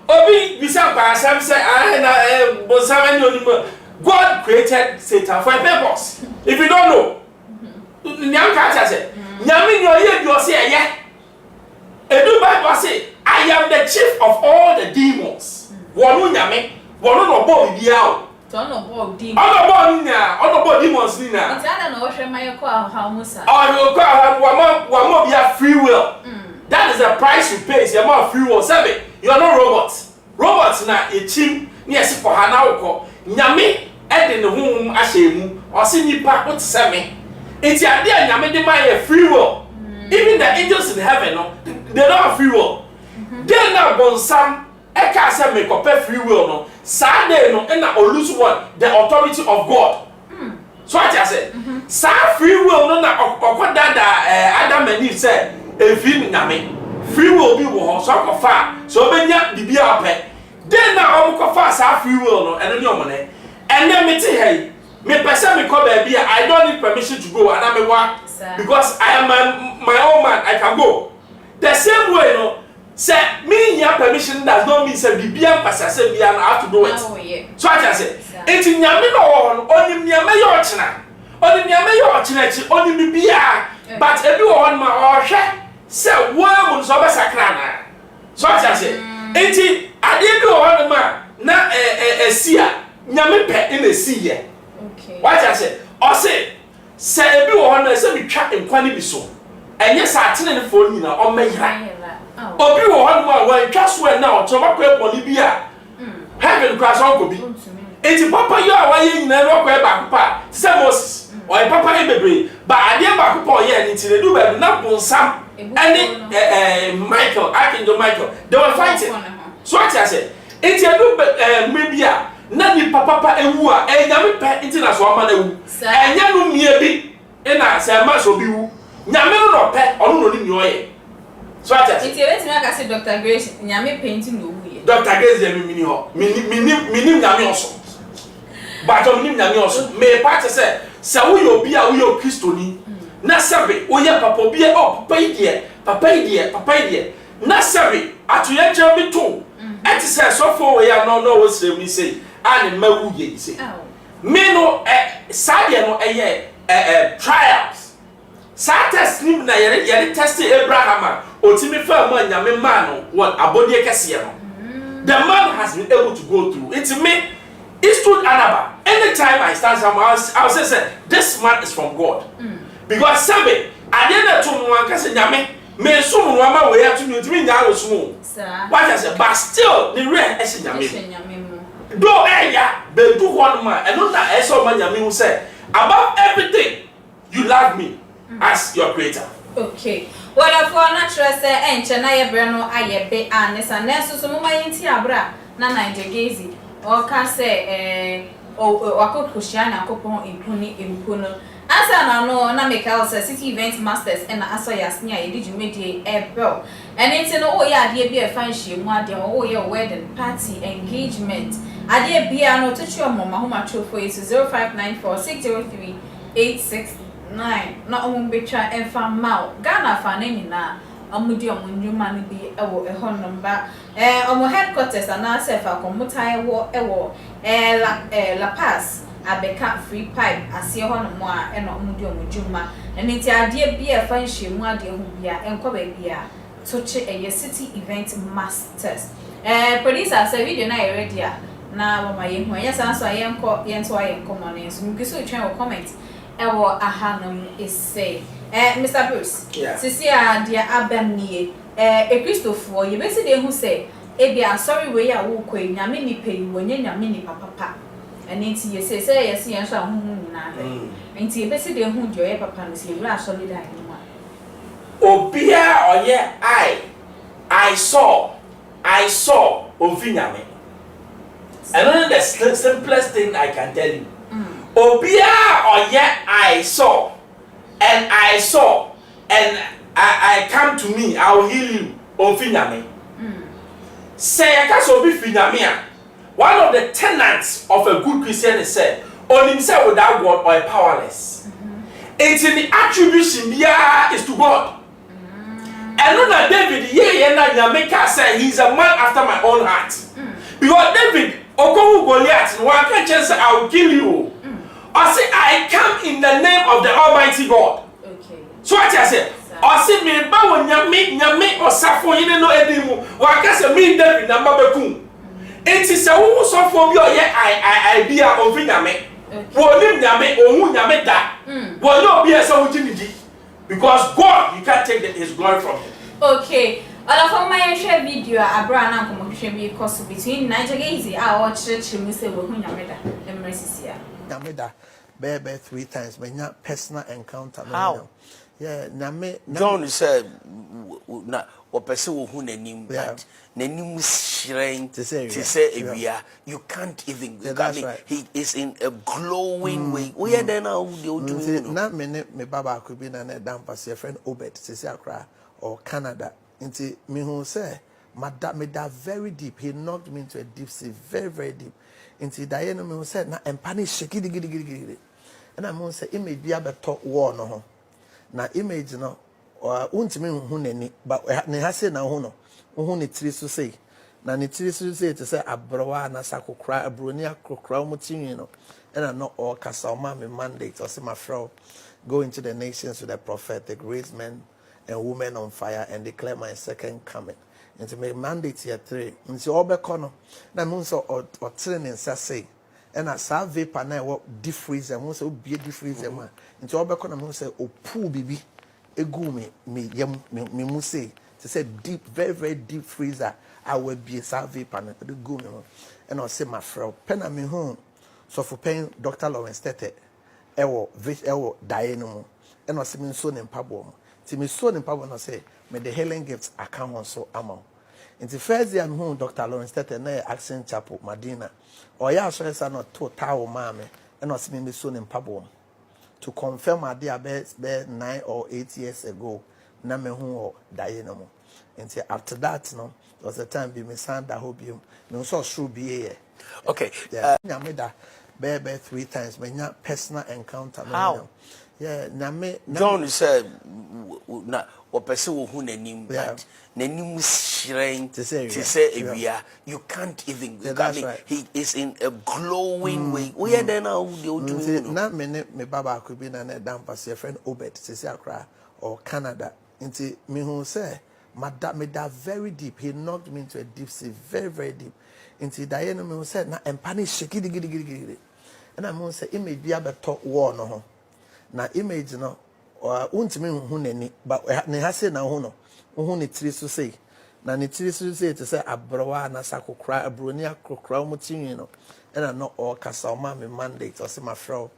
Obi Bisamba Sam say I was God created Satan for a purpose. If you don't know, Nyamka said, Nyami you say yeah. Edu Bible say, I am the chief of all the demons. Wonu Nyame, wonu no bo biao. Don't know demons. Ono bo demons ni na. It's I don't know what my call how musa. Oh, you one more be free will. That is the price you pay. You're more free will. You are not robots. Robots na a team near for Hanauko. Nyame, Eden the womb Ashemu, or see nipa what semi. It's your idea, Nyame, they buy a free will. Even the angels in heaven, no, they don't have free will. They're not born some, Eka say make up a free will, no. Sunday, no, and now lose one, the authority of God. So what I said, sa free will, no, or what that Adam and Eve said, if you Nyame. Free will be one, so far. So when you be up, then now I'm go fast. Free will no, and no money. And then me say, hey, me person me come baby. I don't need permission to go, and I'm a walk because I am my own man. I can go. The same way, no. Say me here permission does not mean say be am pass. Say be am have to do it. So I just say, it's nyame no only nyame yo china. Only nyame yo china. Only be bia. But everyone ma or share. Say one will so sakrana. So I say, enti ade bi o ho ma na sia nyame pe in see here. Okay. What I say? Or say ebi wo hono say me twa enkwani bi so. Enye sa atene ne phone na o meyira. Obi wo hono ma wan twa so na o to makwa eboni bi a. Heaven cross on go bi. Enti papa yo a waye nyina ro kwa ba papa. Say Moses. O papa e bebre. Ba ade ba papa o ye ni tire du ba na bonsam. And Michael, Archangel Michael, they were fighting. So what I said, it's a little maybe Nani papa ewu a nyame pe ntina so ama na ewu enya no mie bi na se ma so bi wu nyame no pe ono no ni oye so ati ati iti eti na ka se Dr. Grace nyame pe nti no wu ye Dr. Grace mi ni ho minim nyame oso ba to minim nyame oso me pa te se wo yo bi a wo yo Kristoni na sebe wo ye papa bi e papa idie na sebe atoye che bi to eti se so fo we ya no wo sire mi say and mawu ye say me no sadie no trials sa test nim na yere test Abraham otimi fa ma nyame ma no what abodie kese no the man has been able to go through it me it stood anaba anytime I stand somewhere I'll say this man is from God because sabe ade na to no anka se nyame me so no ama we ya to no otimi nya wo so what I say but still the rare is nyame do be do one man and not that so man nyame who say above everything you love me as your creator. Okay. Well, for natural say enche na ye bre no ayebe anesa na so mo mayenti abra na Nigel Gaisie o ka say wakokushia akopon impuno asa na no na Michael say city event masters and asoyasnia ye dijumedie ebel and it's no o ya ade bia fan hye mu ade o ye wedding party engagement ade bia no to chio mo mahoma chofo is 0594603869 na ombetwa enfa mau Ghana fa na nyina amudi omundwuma ne bi ewo ehonnom ba omo headquarters ana sefa komutai wo ewo La Paz abeka free pipe asie honnom a eno omudi omundwuma enti ade bia fa nhye mu ade hu bia enko ba bia to che city event masters producer say video na ready a na mama ye hu anya san so ayenko yento ayenko money so mkiso twa comment ewo ahanum ise Mr. Bruce sisi a dia abamnie Christopher ye besi de hu say e bia sorry we ya wo kɔ nyame ni pɛyi wonye nyame ni papa enti ye say yes yen so ahunu na enti ye besi de hu dio ye papa no say wura so leader ni ma obia oye I saw ovinyame and only the simplest thing I can tell you obia oye I saw and I come to me I will heal you ovinyame say I can so be finyame one of the tenets of a good Christian is said on himself without God or powerless it's in the attribution is to God and on David say he's a man after my own heart because David Okowu Goliath one can chance I will kill you I say I come in the name of the Almighty God okay so what I say I say me ba wo nyame osafo yin no edimu wa ka say me David na mabeku enti say wo sofo bi oye I bia ofi nyame wo nim nyame ohun nyame da wo no obi ese wo jinidi because God you can't take his glory from him okay all of my share video abra na komo hwe bi course between Nigel Gaisie a o chirechire mu say wo hu nyame da emresisia nyame da be 3 times but nya personal encounter how yeah nyame John said na o person wo hu nanim but nanim shine to say ebia you can't even he is in a glowing way we are then now do na me baba could be na dampase your friend Obed say akra or Canada nti me hu say me da very deep he knocked me into a deep sea very very deep nti da ye no me hu say na empani shake gidi and I'm say image bi abeto wall no ho na image no untimi hu nani but ne ha say na hu no hu ne tiri so say na ne tiri so say to say abrowa na sakokra abroni akokra mo tinwi no and I no all kasa o ma me mandate or say my friend go into the nations with the prophetic raise men and women on fire and declare my second coming into my mandate here 3 nti obekọ no na mo so o training say and a sa vapor na wo deep freezer mo say obie deep freezer ma nti obekọ na mo say opu bibi egu me yam me mu say to say deep very deep freezer I will be sa vapor na do go me and I say my friend pen me home so for pen Dr. Arreεsted ewo die no mo and I say me so ne mpabo mo ti me so ne mpabo na say me the healing gifts account on so amount. In the first year, Dr. Arreεsted na Accent Chapel, Madina. Or ya so say no to tawo mame, and was me so in Pabom. To confirm my dear best 9 or 8 years ago, na me who die no more. Until after that, no, there was a time be me son that hope you me so sure be here. Okay. Yeah, me da be 3 times, me nya personal encounter. How? Yeah, John said, na or person who nanim but nanim shrine to say you can't even right. He is in a glowing way. Where then now do not me baba could be na damp as your friend Obed to say Accra or Canada. Into me who say madam me that very deep. He knocked me into a deep sea, very deep. Into Diana me who said na empani shake giddy. And I'm gonna say image be able to war no. Na image no untimi hu nani but ne ha se na hu no hu ne tiri so sei na ne tiri so sei to say abrowa na sakokra abroni akokra mu tinwi no and no all kasa o ma me mandate or say my friend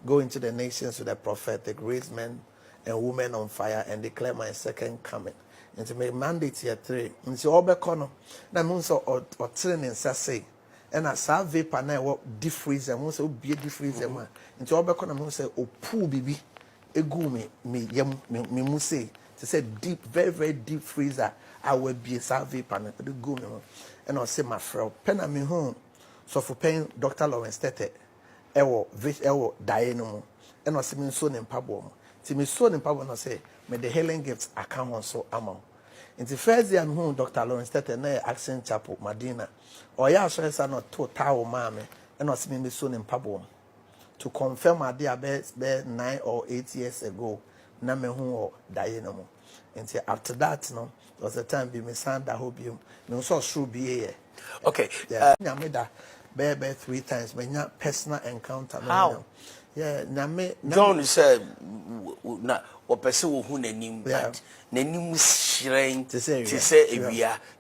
go into the nations with the prophetic raise men and women on fire and declare my second coming into my mandate here 3 nti obekọ no na me so o tire ne nsa sei and a sa vapor na wo deep freezer mo say obie deep freezer ma nti obekọ na mo say opu bibi egu me yam me mu say to say deep very deep freezer I will be sa vapor na do go me and I say my friend pen me home so for pen Dr. Arreεsted ewo die no mo and I say me so ne mpabo mo ti me so ne mpabo na say me the healing gifts account on so amount. In the first year, Dr. Arreεsted na Accent Chapel, Madina. Or ya so say no to tawo mame, and was me so in Pabom. To confirm my dear best 9 or 8 years ago, na me who die no more. Until after that, no, there was a time be me son that hope you me so sure be here. Okay. Yeah, me da be 3 times, me nya personal encounter. How? Yeah, John said na or person who nanim but nanim shrine to say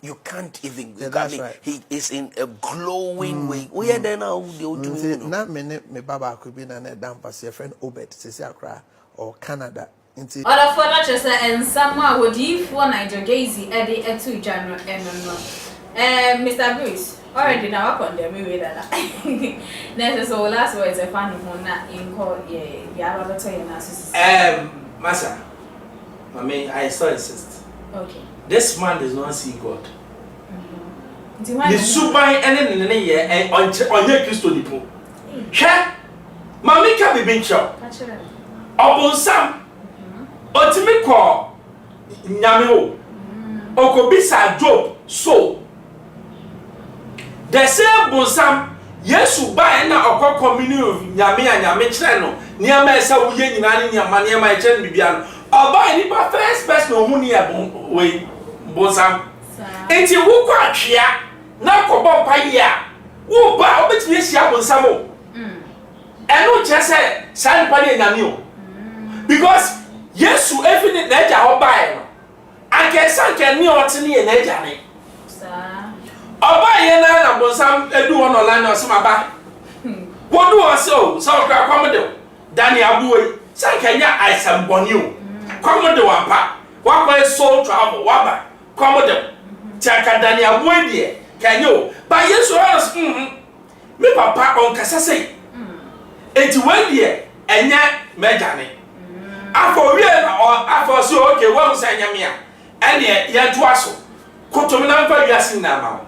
you can't even right. He is in a glowing way. Where then now do not me baba could be na damp as your friend Obed to say Accra or Canada. Other for that just and someone would if one Nigel Gaisie Eddie to January Mr. Bruce already now up on them way that next so last words a fan of na in call yeah about to Masa I still insist. Okay. This man does not see God. The super and here on your Christo Dipo. Sha Mami can be being chow. Obon Sam Otimiko Nyameo Okobisa Job so the same Bonsam Yesu ba na okọ community nyame anyame kire no niam esa wo ye nyina ni niam niam e kire bibia no oba ni pa first person ohu ni e we Bonsam enti wo kwa atwea na kọbọ pa ye a wo ba obetimi esia Bonsam o eno kire se san pa ni nyame o because Yesu everything na eja ho ba e no anke san ke ni o ti ni na eja ni Oba ye na Bonsam edu won online o sema ba. Wodu o se o, so kra kwamde. Daniel Abuwe, san kanya aisam boni o. Kwamde wampa. Wakwa soul travel waba. Kwamde. Tiaka Daniel Abuwe die, kanya o. Ba Yesu os me papa on kasa sei. Enti we die enya mejane. Afọ wie na afọ so okay, wo nsa nyame a. Ene ye to aso. Kotomi na mfa wiase na ma.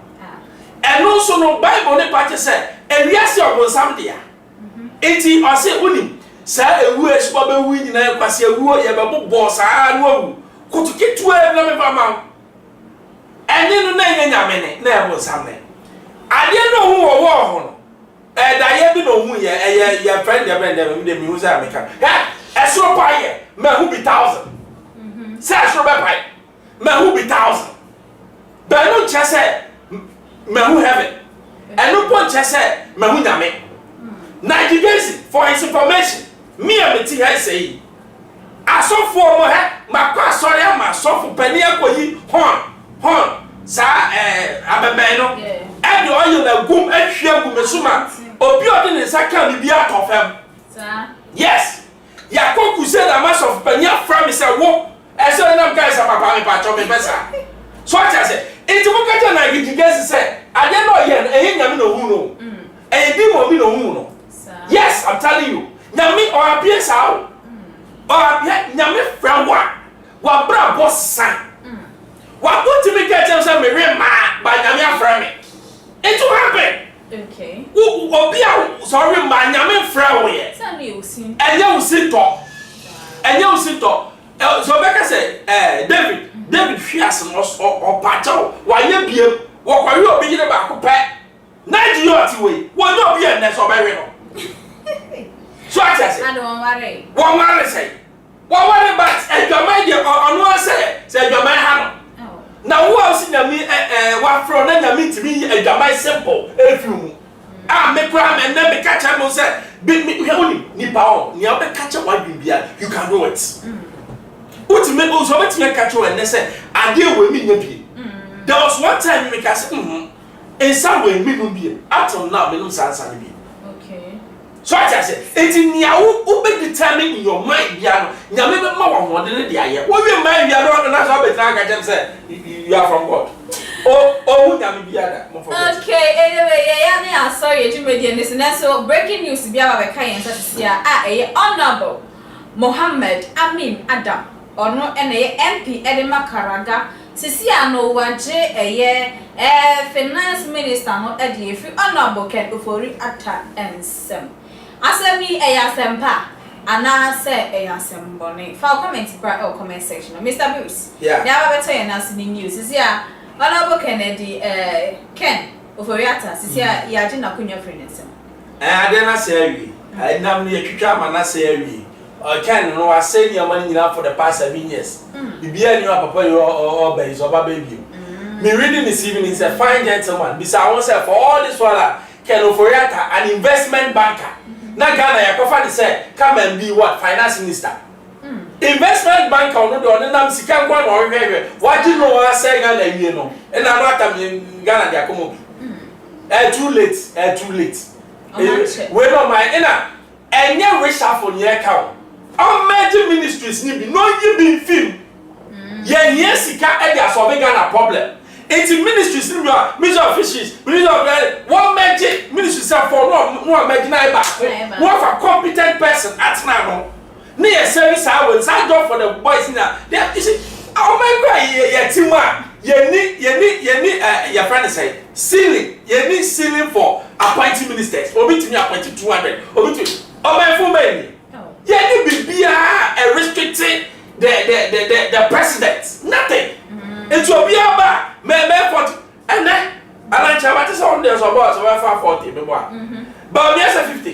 And also no Bible ne party say ewiase Bonsam dia enti o say unim sa ewu espo be wu nyina kwase ewu ye be bobo sa no awu kutukitu e na me fama eni no na nyame ne na Bonsam ne ade no hu wo ho no da ye bi no hu ye friend ye brand dem mi hu say ameka esro pa ye ma hu be 1000 say esro be pa ma hu be 1000 but no just say Mahu heaven. And no point just said Mahu Yame. Nigel Gaisie, for his information, me and me I say, I saw for my class, sorry, I'm a soft for penny, hon, sir, Abamano, and the oil that boom and share Gumesuma, or building in Saka, be out of him. Yes, Yakoku said a mass of Penya from his walk, as so enough guys are my part of me better. So I said, it's what I Nigel Gaisie said, I don't know yet, and you know, and you didn't know. Yes, I'm telling you. Nyame or appear sao. Or appear nyame from what bra boss son. What put to me catch us a marine ma by nyame from me. It will happen. Okay. Who be sorry my nyame from we. And you sit talk. And you sit talk. So Becca said, David Fias or Pacho, why you be what are you being about pet? 90 years away. What not be a nest of burial. So I said, I don't worry. One man say, what worry about a Jamaican or no say, said Jamaican. Now, who else in me, what from them mean to me a Jamaican simple, if you make crime and never catch up and say, big me only, Nipao, near catch up one you can do it. What to make also let me catch you and they say, I deal with me. There was one time you make us, in some way, me will be until now, me no answer me. So I said, it's in your open determine in your mind, Yano. Yamma more than the idea. What you mind, Yano, and I can say, you are from God. Oh, Yamma. Okay, anyway, I saw you, Jimmy, so breaking news, Biaba Kayan, such as Honorable Mohammed Amin Adam, or no, and a MP Edema Karaga, Sisiano, Waje, a year, finance minister, not a dear, Honorable Ken Ufori attack and some. Asemi eyasempa ana say eyasembone fa comment comment section Mr. Bruce yeah now better and as the news is here Honorable Kennedy Ken Oforiata is here ya ji na kunya friends I didn't say we I nam ne twitwa mana say we Ken no was saying your money for the past 7 years bibia ni papa your baby so baba baby me reading this evening is a fine gentleman bisa I want say for all this while Ken Oforiata an investment banker. Na Ghana ya kofa say come and be what finance minister. Investment bank on the nam sika kwa no hwehwe. What you know I say Ghana wie no. E na no atam Ghana dia komo bi. Too late. We no my na enye reshuffle ye ka. On major ministries ni bi no ye bi film. Ye sika e dia solve Ghana problem. It's ministries in your ministry of fishes, ministry of one magic ministry for no magic one for competent person at now. Near service hours, I go for the boys in there. You see, oh my God, you need your friend say ceiling, you need ceiling for appointing ministers, or between appointed 200, or between my full baby. You need be a restricting the president, nothing. It will be about me 40 and then I like to say on there's about so 40 but me say 50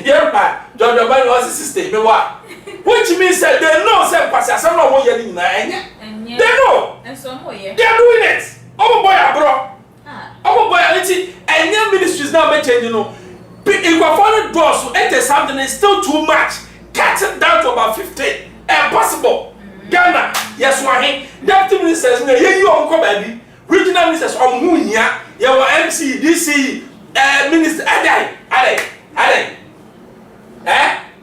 yeah John Jobani was 60 me what which means that they know say pass some no here ni na they know and some more yeah they are doing it oh boy abro oh boy aliti and ministries now be change you know if you follow doors so it is something is still too much cut it down to about 50 impossible. Ghana, yes, why? Deputy ministers, you uncle baby. Regional ministers, Munya, your MC, DC, minister, Ade.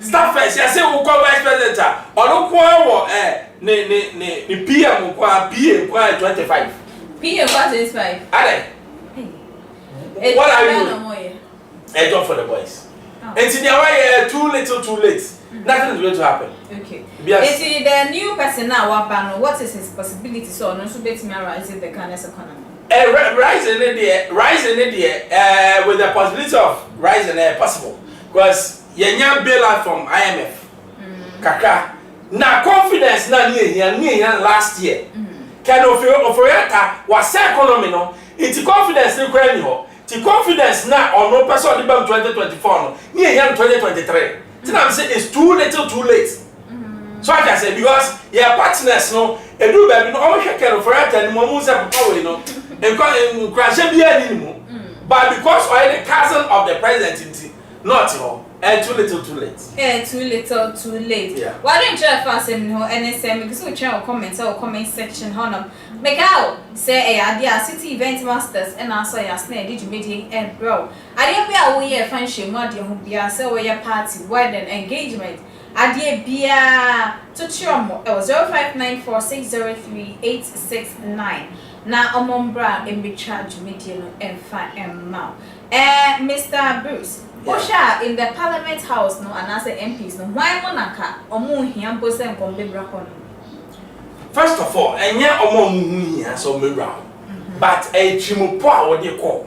Staff first, yes, who call vice president, or no quarrel, ne PM, PM, 25. PM, what is 5? Ade. What are you? A job for the boys. And in the way, too little, too late. Nothing is going to happen. Okay. Yes. Is the new person now? What is his possibility? So, no, so bet me rising the Ghana's economy. Rising in the with the possibility of rising possible because yenya bailout from IMF. Kaka. Na confidence na near last year. Can Oforiata was economy no. It's confidence ni kwani ho. The confidence na on no person the 2024 no. Near 2023. I'm saying it's too little, too late. So I can say because your partners no, a do baby no almost can for it and momus have power, you know, and crash be anymore. But because I am the cousin of the president, not all. And too little, too late. Too little, too late. Yeah. Why don't you fast and no NSM because we try comments or comment section honor. Make out say a city event masters and also your snare did you meeting and bro. I didn't be away a function what you who be a so your party wedding engagement. I did be a to Chomo 0594603869. Now among Brown in be charged meeting and fine and mouth. Mr. Bruce. Osha in the Parliament House no and as MPs no why monaka omo hia mposa nkombe brakon. First of all, enya omo hia so me round. But a chimupo a wo de call.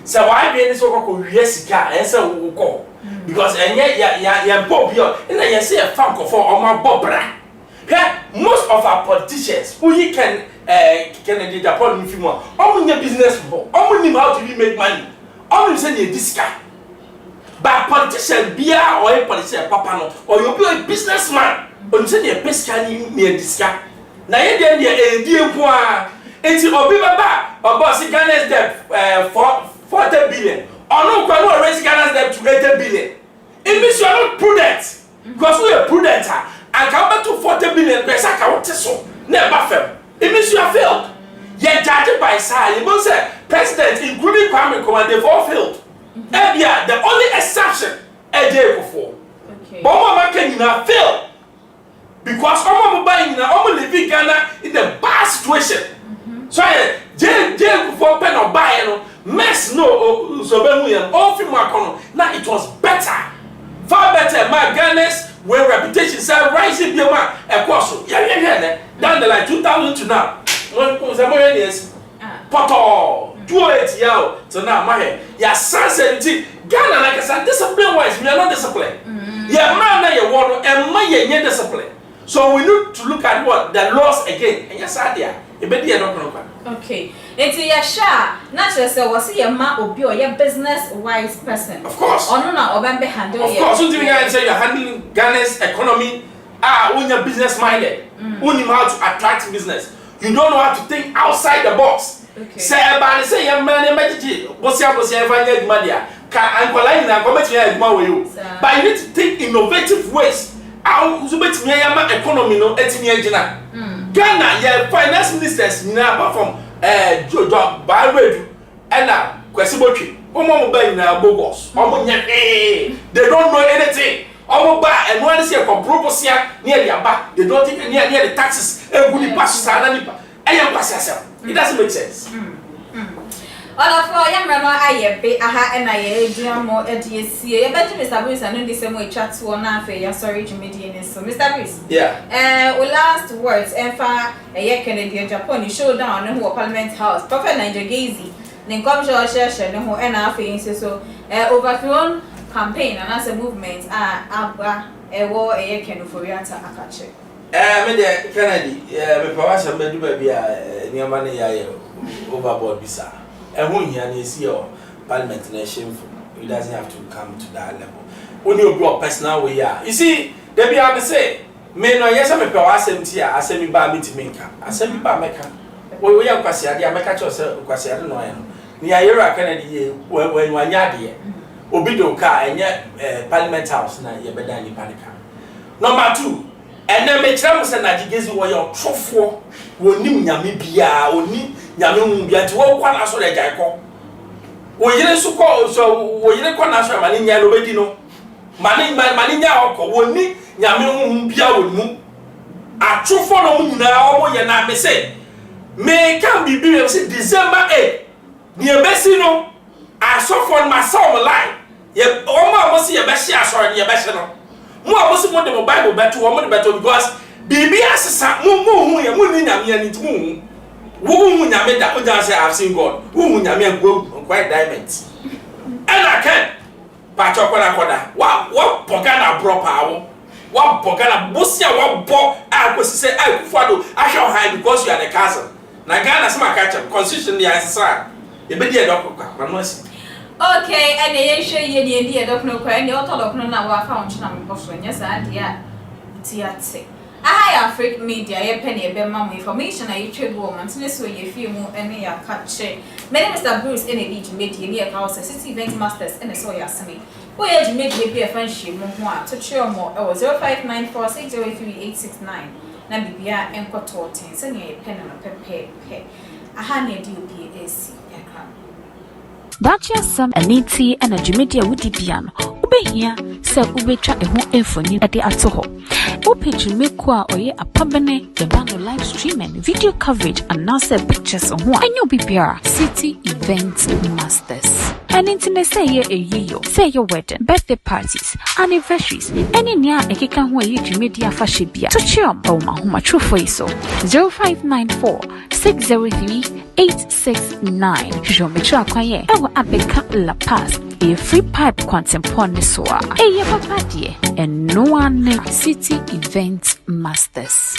So why be any so ko wie sika en say wo call. Because enya ya pop yo na ya say a fan ko for omo bobra. Most of our politicians who you can Kennedy Japan if you want omo nya business people omo nim how to make money. Omo say dey disca. But politician bia or a politician papa no or you be a businessman on say the pesca ni disca na ye dem dey die nko a enti obi baba boss Ghana's debt 40 billion or no kwa no raise Ghana's debt to 80 billion. It means you are not prudent because we are prudent and come to 40 billion pesa ka wote so na ba fam. It means you have failed. You are judged by side. You must say president including Kwame Nkrumah they've all failed. Yeah, the only exception Agyapong. Okay. But Mama Kenya fail because Mama buying now living Ghana in the bad situation. So Agyapong pen or buy no mess no so all film now it was better, far better. My Ghana's when reputation said rising be man a course down the line 2000 to now. When some years Poto 28 years to now, my ya sensitivity Ghana like I said discipline wise we are not disciplined. Yeah, man, you want and my discipline. So we need to look at what the laws again. And yes, idea. Okay. It's a sha. Not just was he a man or be a business wise person. Of course. Or no, or handle. Of course, something I say you're handling Ghana's economy. When you're business minded, when you know how to attract business, you don't know how to think outside the box. Okay. Say about say young man emergency. What's your find money? Can line and come to you. But you need to think innovative ways. How to make me economy no etinye Ghana, your finance ministers now perform job by radio and now Kwesibotri. Omo buy na bogus. Omo they don't know anything. Omo buy and when see a proposia near their back, they don't think near the taxes. It doesn't make sense. All of our young man, I be aha and I do more at DSC. You better Mr. Bruce and the same way chat to one affair. Sorry to media. So Mr. Bruce. Yeah. Well, last words and far a year Canadian Japan showdown who Parliament House. Prophet Nigel Gaisie. Then come to our session who and our face so overthrown campaign and as a movement abra a war a year can for you to akache. Me Kennedy, me powers am do baby near money overboard bisa. And when you see your parliament shameful, it doesn't have to come to that level. When you grow personal way, you see, there be I say, me no yes, I'm a power SMT, I send me by me to make I send me by Mecca. We are Quasia, I make a choice, Quasia, no, near Yera Kennedy, when you are yard, Obido car and yet parliament house, now you're better than Panica. Number 2. And then me tell me say Nigel Gaisie wo your trofo wo nim nyame bia oni nyame hu bia ti wo kwa na so le jai ko wo yire su ko so wo yire ko na so mani nya lo bedi no mani nya okọ wo ni nyame hu bia wo mu atrofo no mu nyina wo ye na me say me can be be say December 8 ni ebesi no asofo ma saw line ye o ma mo se ye be share so ye be she no mo abosi mo de mo Bible beto wo mo de beto because bibi asesa mo hu ye mo ni nyame ani tu wo hu nyame da o jan say I've seen God wo hu nyame go quite diamonds and I can pa chokora koda wa pogana bro pa wa pogana bosia wa bo akosi say Akufo-Addo ahwe high because you are the cousin na Ghana sama catch constitution the answer e be dey dokwa ma no asi. Okay, and the issue you don't know, and the author of no now found China before, yes, I dear Tiate. Hi, Afric Media, your penny, a bema information, I trade woman, so you feel more any catch. My name is Bruce in a beach media near house, city event masters, and a soya sunny. We had made a friendship more to cheer more, or 0594603869. Nabibia and Cotortin, send you a pen and a pepe. A honey DUPAC aircraft. Dachiasam Aniti and Agyapong would piano. Here, sir, ube track a home info at the Atoho. Page make qua or a pabene, the band live streaming, video coverage, and now pictures on one. And you'll be PR City Event Masters. And internet say say your wedding, birthday parties, anniversaries, any near a kikan who you media fashibia. To cheer oh my true for you so 0594 603 869. Show me track quiet. I will abeka La Paz. A free pipe quantum soa. A papa dear, and no one City Event Masters.